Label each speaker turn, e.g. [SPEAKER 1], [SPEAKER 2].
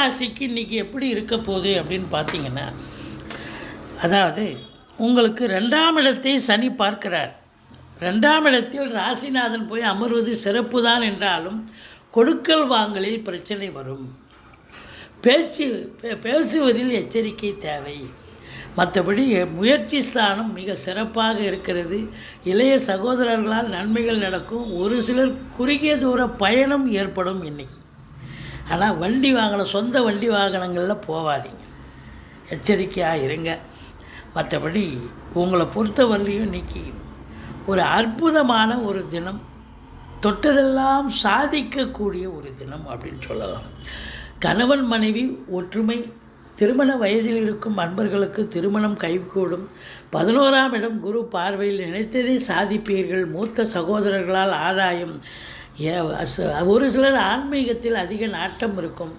[SPEAKER 1] ராசிக்கு இன்றைக்கி எப்படி இருக்க போகுது அப்படின்னு பார்த்தீங்கன்னா, அதாவது உங்களுக்கு 2ஆம் இடத்தை சனி பார்க்கிறார். 2ஆம் இடத்தில் ராசிநாதன் போய் அமர்வது சிறப்பு தான் என்றாலும் கொடுக்கல் வாங்கலில் பிரச்சனை வரும். பேசுவதில் எச்சரிக்கை தேவை. மற்றபடி முயற்சி ஸ்தானம் மிக சிறப்பாக இருக்கிறது. இளைய சகோதரர்களால் நன்மைகள் நடக்கும். ஒரு சிலர் குறுகிய தூர பயணம் ஏற்படும் இன்றைக்கி. ஆனால் வண்டி வாகனம், சொந்த வண்டி வாகனங்களில் போகாதீங்க, எச்சரிக்கையாக இருங்க. மற்றபடி உங்களை பொறுத்தவரையிலையும் இன்றைக்கி ஒரு அற்புதமான ஒரு தினம், தொட்டதெல்லாம் சாதிக்கக்கூடிய ஒரு தினம் அப்படின்னு சொல்லலாம். கணவன் மனைவி ஒற்றுமை, திருமண வயதில் இருக்கும் அன்பர்களுக்கு திருமணம் கைகூடும். 11ஆம் இடம் குரு பார்வையில் நினைத்ததை சாதிப்பீர்கள். மூத்த சகோதரர்களால் ஆதாயம். ஒரு சிலர் ஆன்மீகத்தில் அதிக நாட்டம் இருக்கும்.